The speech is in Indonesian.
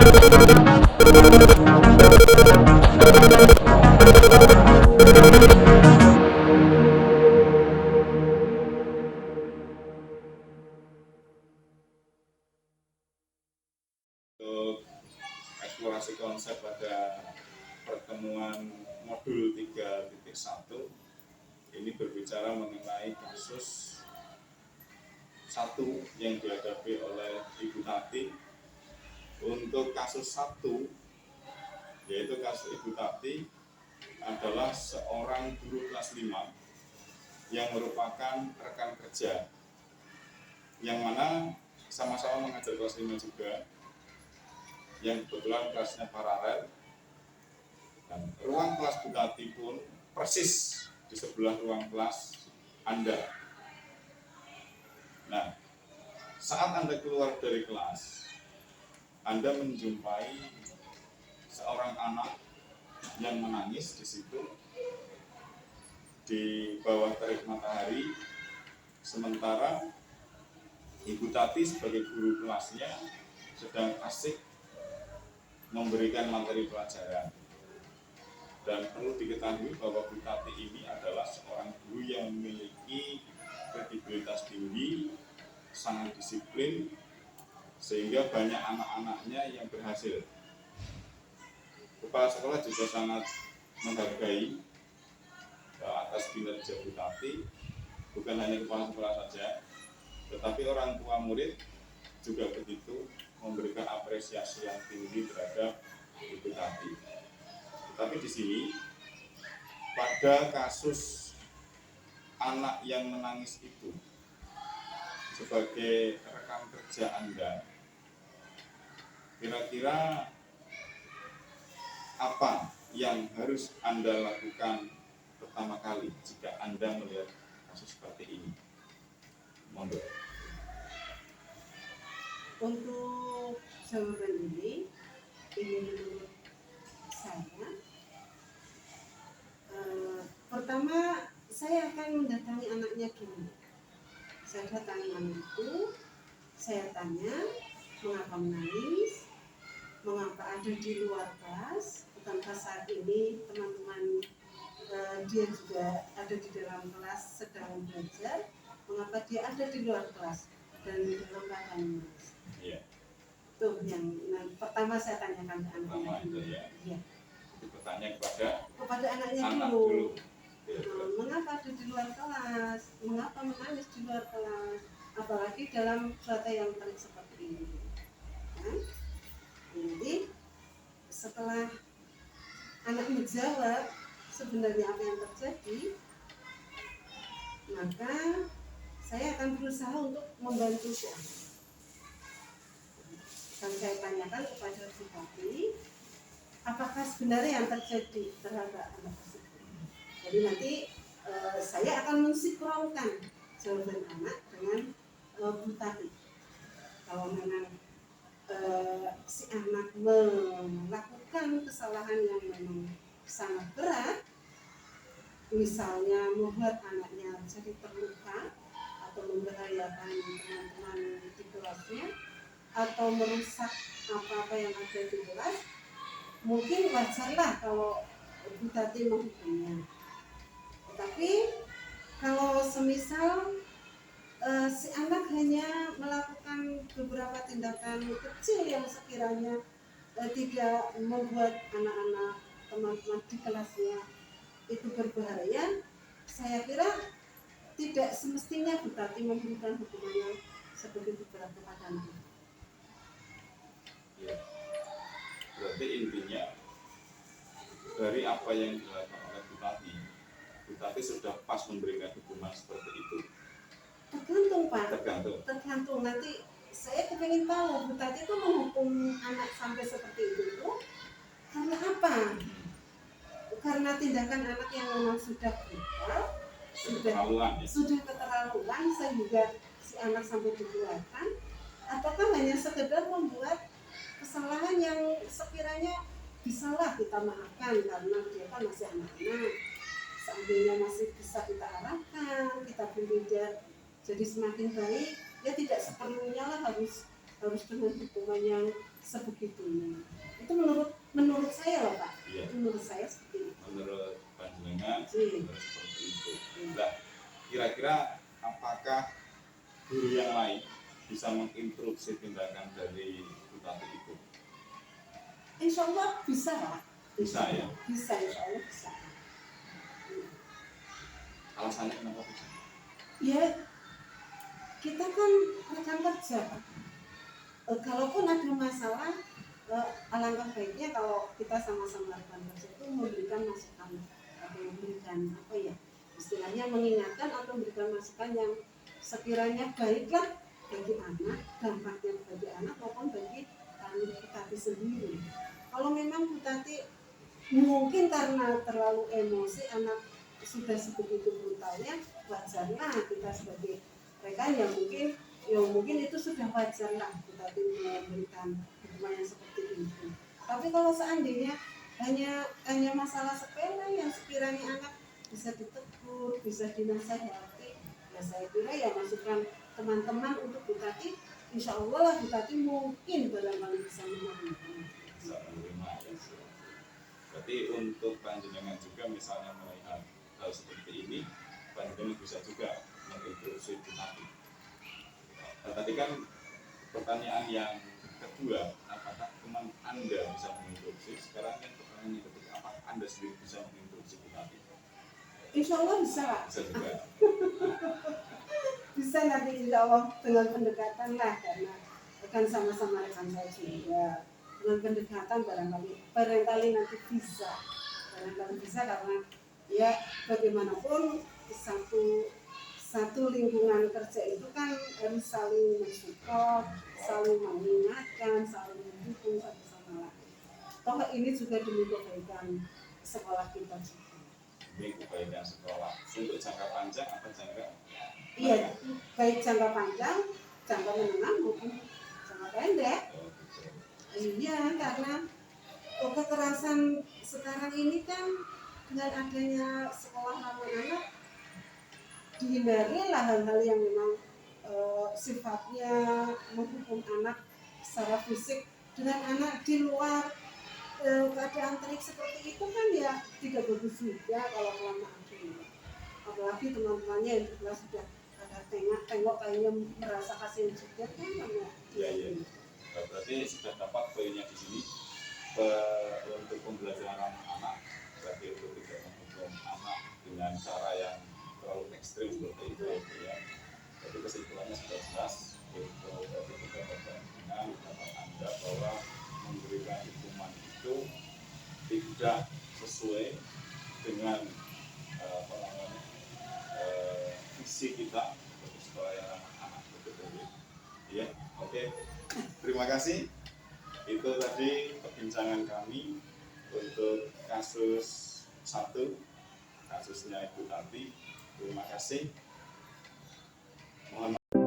Untuk eksplorasi konsep pada pertemuan modul 3.1 ini berbicara mengenai kasus satu yang dihadapi oleh Ibu Tati. Untuk kasus satu, yaitu kasus Ibu Tati adalah seorang guru kelas 5 yang merupakan rekan kerja, yang mana sama-sama mengajar kelas 5 juga, yang kebetulan kelasnya paralel, dan ruang kelas Bu Tati pun persis di sebelah ruang kelas Anda. Nah, saat Anda keluar dari kelas, Anda menjumpai seorang anak yang menangis di situ di bawah terik matahari, sementara Ibu Tati sebagai guru kelasnya sedang asik memberikan materi pelajaran. Dan perlu diketahui bahwa Bu Tati ini adalah seorang guru yang memiliki kredibilitas tinggi, sangat disiplin, sehingga banyak anak-anaknya yang berhasil. Kepala sekolah juga sangat menghargai atas kinerja Bu Tati, bukan hanya kepala sekolah saja, tetapi orang tua murid juga begitu memberikan apresiasi yang tinggi terhadap Ibu Tati. Tetapi di sini pada kasus anak yang menangis itu, sebagai rekan kerja Anda, kira-kira apa yang harus Anda lakukan pertama kali jika Anda melihat kasus seperti ini? Monggo. Untuk jawaban ini menurut saya, pertama saya akan mendatangi anaknya dulu. Saya datangi anak itu, saya tanya mengapa menangis, mengapa ada di luar kelas, bukankah saat ini teman-teman dia juga ada di dalam kelas sedang belajar, mengapa dia ada di luar kelas dan dalam keadaan menangis. Iya. Itu yang pertama saya tanyakan ke anaknya dulu. Iya. Bertanya kepada anaknya anak dulu. Ya. Mengapa ada di luar kelas, mengapa menangis di luar kelas, apalagi dalam cuaca yang terik seperti ini. Jadi setelah anak menjawab sebenarnya apa yang terjadi, maka saya akan berusaha untuk membantu si anak. Dan saya tanyakan kepada Bu Tati, apakah sebenarnya yang terjadi terhadap anak tersebut. Jadi nanti saya akan mensinkronkan jawaban anak dengan Bu Tati. Kalau memang si anak melakukan kesalahan yang memang sangat berat, misalnya membuat anaknya jadi terluka atau membahayakan teman-teman di kelasnya, atau merusak apa-apa yang ada di kelas, mungkin wajarlah kalau Bu Tati menghukumnya. Tetapi kalau semisal si anak hanya melakukan beberapa tindakan kecil yang sekiranya tidak membuat anak-anak teman-teman di kelasnya itu berbahaya, saya kira tidak semestinya Bu Tati memberikan hukuman yang sebegitu berat kepada anak. Ya. Berarti intinya dari apa yang dilakukan oleh Bu Tati sudah pas memberikan hukuman seperti itu. Tergantung Pak. Tergantung. Nanti saya ingin tahu Bu Tati itu menghukum anak sampai seperti itu karena apa? Karena tindakan anak yang memang sudah brutal, sudah keterlaluan sehingga si anak sampai dikeluarkan, ataukah hanya sekedar membuat kesalahan yang sekiranya bisalah kita maafkan karena dia kan masih anak-anak, seandainya masih bisa kita arahkan, kita beri dia jadi semakin baik, ya tidak sepenuhnya lah harus harus dengan hukuman yang sebegitunya. Itu menurut saya loh Pak. Iya. Menurut saya seperti itu. Menurut panjenengan Iya. seperti itu. Nah, kira-kira apakah guru yang lain bisa menginstruksi tindakan dari Bu Tati itu? Insya Allah bisa Pak. Bisa ya? Bisa, insya Allah bisa. Alasannya kenapa bisa? Ya, kita kan rekan kerja Pak. Kalaupun ada masalah, alangkah baiknya kalau kita sama-sama rekan kerja itu memberikan masukan atau memberikan apa ya, istilahnya mengingatkan atau memberikan masukan yang sekiranya baiklah bagi anak, dampaknya bagi anak maupun bagi Bu Tati sendiri. Kalau memang Bu Tati mungkin karena terlalu emosi, anak sudah sebegitu brutalnya, wajarlah kita sebagai rekan yang mungkin itu sudah wajar lah kita memberikan hukuman yang seperti itu. Tapi kalau seandainya hanya masalah sepele yang sekiranya anak bisa ditegur, bisa dinasihati, ya saya kira ya masukan teman-teman untuk Bu Tati, insya Allah lah Bu Tati mungkin barangkali bisa menerima. Bisa menerima ya. Berarti untuk panjenengan juga misalnya melihat hal seperti ini, panjenengan bisa juga menginstruksi Bu Tati. Nah, tadi kan pertanyaan yang kedua, apakah teman Anda bisa menginstruksi? Sekarang kan pertanyaan yang ketiga, apakah Anda sendiri bisa menginstruksi Bu Tati? Insya Allah bisa. Bisa juga. Bisa nanti insya Allah dengan pendekatan lah, karena akan sama-sama rekan saya juga. Dengan pendekatan barangkali nanti bisa. Barangkali bisa karena ya bagaimanapun satu lingkungan kerja itu kan harus saling mensupport, saling mengingatkan, saling mendukung satu sama lain. Toh ini juga demi kebaikan sekolah kita juga. Demi kebaikan sekolah. Untuk jangka panjang apa jangka? Iya, baik jangka panjang, jangka menengah maupun jangka pendek. Iya, karena kekerasan sekarang ini kan dengan adanya sekolah ramah anak, dihindarilah hal-hal yang memang sifatnya menghukum anak secara fisik. Dengan anak di luar keadaan terik seperti itu kan ya tidak bagus juga kalau kelamaan dulu. Apalagi teman-temannya yang juga sudah ada tengok kayaknya merasa kasihan juga kan. Iya. Berarti sudah dapat poinnya di sini untuk pembelajaran anak, berarti untuk tidak menghukum anak dengan cara yang terlalu ekstrim seperti itu ya. Jadi kesimpulannya sudah jelas. Itu dari pendapat Anda bahwa memberikan hukuman itu tidak sesuai dengan visi kita untuk sekolah yang anak betul-betul. Ya, oke. Terima kasih. Itu tadi perbincangan kami untuk kasus 1, kasusnya Ibu Tati. Terima kasih. Mohon maaf.